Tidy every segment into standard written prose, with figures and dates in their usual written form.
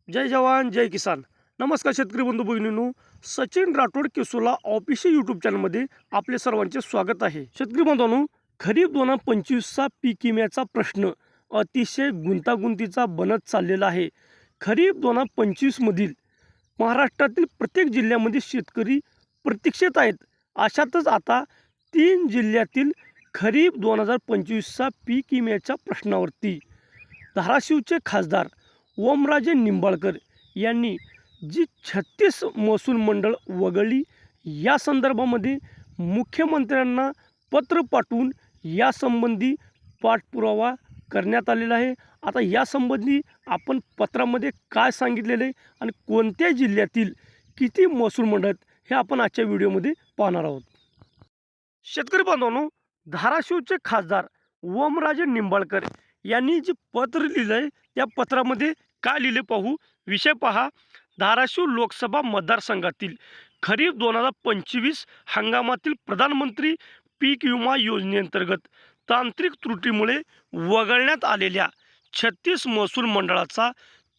जय जवान जय किसान. नमस्कार शेतकरी बंधू भगिनींनो, सचिन राठोड केसोला ऑफिशियल यूट्यूब चॅनलमध्ये आपले सर्वांचे स्वागत आहे. शेतकरी बांधवांनो, खरीप 2025चा पीक विम्याचा प्रश्न अतिशय गुंतागुंतीचा बनत चाललेला आहे. खरीप 2025 मधील महाराष्ट्रातील प्रत्येक जिल्ह्यामध्ये शेतकरी प्रतीक्षेत आहेत. अशातच आता 3 जिल्ह्यातील खरीप 2025चा पीक विम्याच्या प्रश्नावरती धाराशिवचे खासदार ओमराजे निंबाळकर यांनी जी 36 महसूल मंडळ वगळली या संदर्भामध्ये मुख्यमंत्र्यांना पत्र पाठवून यासंबंधी पाठपुरावा करण्यात आलेला आहे. आता यासंबंधी आपण पत्रामध्ये काय सांगितलेलं आहे आणि कोणत्या जिल्ह्यातील किती महसूल मंडळ आहेत हे आपण आजच्या व्हिडिओमध्ये पाहणार आहोत. शेतकरी बांधवांनो, धाराशिवचे खासदार ओमराजे निंबाळकर यांनी जे पत्र लिहिलं आहे त्या पत्रामध्ये काय लिहिले पाहू. विषय पहा. धाराशिव लोकसभा मतदारसंघातील खरीप 2025 हंगामातील प्रधानमंत्री पीक विमा योजनेअंतर्गत तांत्रिक त्रुटीमुळे वगळण्यात आलेल्या 36 महसूल मंडळाचा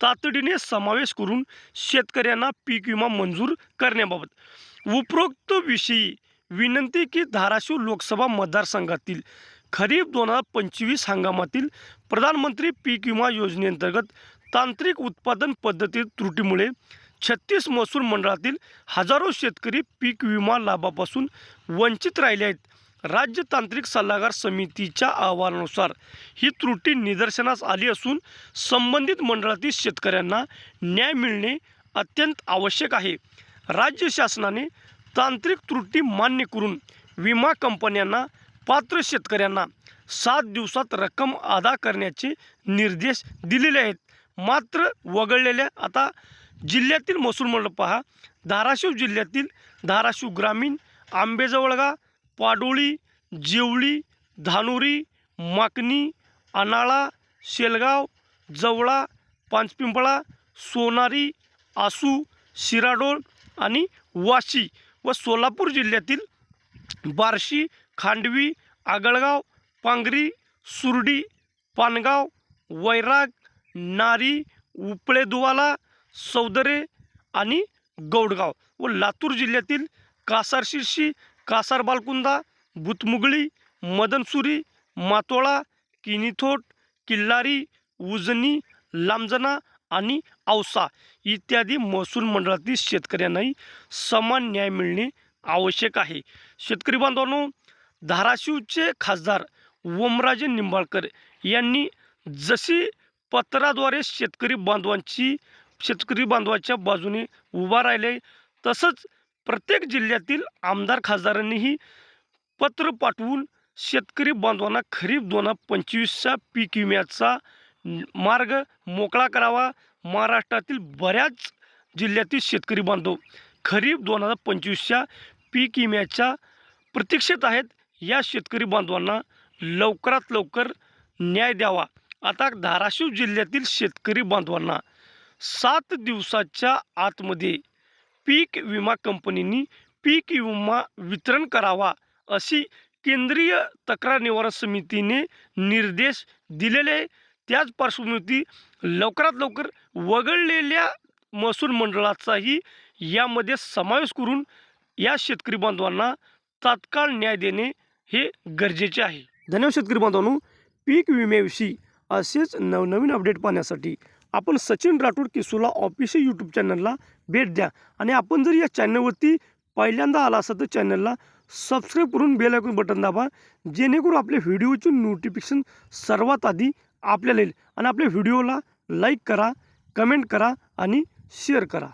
तातडीने समावेश करून शेतकऱ्यांना पीक विमा मंजूर करण्याबाबत उपरोक्त विषयी विनंती की धाराशिव लोकसभा मतदारसंघातील खरीप 2025 हंगामातील प्रधानमंत्री पीक विमा योजनेअंतर्गत तांत्रिक उत्पादन पद्धती त्रुटीमुळे 36 महसूल मंडळातील हजारो शेतकरी पीक विमा लाभापासून वंचित राहिले आहेत. राज्य तांत्रिक सल्लागार समितीच्या अहवालानुसार ही त्रुटी निदर्शनास आली असून संबंधित मंडळातील शेतकऱ्यांना न्याय मिळणे अत्यंत आवश्यक आहे. राज्य शासनाने तांत्रिक त्रुटी मान्य करून विमा कंपन्यांना पात्र शेतकऱ्यांना 7 दिवसात रक्कम अदा करण्याचे निर्देश दिलेले आहेत. मात्र वगळलेल्या आता जिल्ह्यातील महसूल मंडळ पहा. धाराशिव जिल्ह्यातील धाराशिव ग्रामीण, आंबेजवळगा, पाडोळी, जेवळी, धानोरी, माकणी, अनाळा, शेलगाव, जवळा, पाचपिंपळा, सोनारी, आसू, शिराडोळ आणि वाशी व सोलापूर जिल्ह्यातील बार्शी, खांडवी, आगळगाव, पांगरी, सुरडी, पानगाव, वैराग, नारी, उपळेदुवाला, सौदरे आणि गौडगाव व लातूर जिल्ह्यातील कासारशिरशी, कासार बालकुंदा, भूतमुगळी, मदनसुरी, मातोळा, किनीथोट, किल्लारी, उजनी, लांबजना आणि औसा इत्यादी महसूल मंडळातील शेतकऱ्यांनाही समान न्याय मिळणे आवश्यक आहे. शेतकरी बांधवांनो, धाराशिवचे खासदार ओमराजे निंबाळकर यांनी जशी पत्राद्वारे शेतकरी बांधवांच्या बाजूने उभा राहिले, तसंच प्रत्येक जिल्ह्यातील आमदार खासदारांनीही पत्र पाठवून शेतकरी बांधवांना खरीप 2025च्या पीक विम्याचा मार्ग मोकळा करावा. महाराष्ट्रातील बऱ्याच जिल्ह्यातील शेतकरी बांधव खरीप 2025च्या पीक विम्याच्या प्रतीक्षेत आहेत. या शेतकरी बांधवांना लवकरात लवकर न्याय द्यावा. आता धाराशिव जिल्ह्यातील शेतकरी बांधवांना 7 दिवसाच्या आतमध्ये पीक विमा कंपनींनी पीक विमा वितरण करावा अशी केंद्रीय तक्रार निवारण समितीने निर्देश दिलेले. त्याच पार्श्वभूमीवरती लवकरात लवकर वगळलेल्या महसूल मंडळाचाही यामध्ये समावेश करून या शेतकरी बांधवांना तात्काळ न्याय देणे हे गरजेचे आहे. धन्यवाद शेतकरी बांधवांनो. पीक विम्याविषयी असेच नवनवीन अपडेट पाहण्यासाठी आपण सचिन राठोड केसोला ऑफिशियल यूट्यूब चॅनलला भेट द्या आणि आपण जर या चॅनलवरती पहिल्यांदा आला असाल तर चॅनलला सबस्क्राईब करून बेल आयकॉन बटन दाबा, जेणेकरून आपल्या व्हिडिओची नोटिफिकेशन सर्वात आधी आपल्याला येईल. आणि आपल्या व्हिडिओला लाईक करा, कमेंट करा आणि शेअर करा.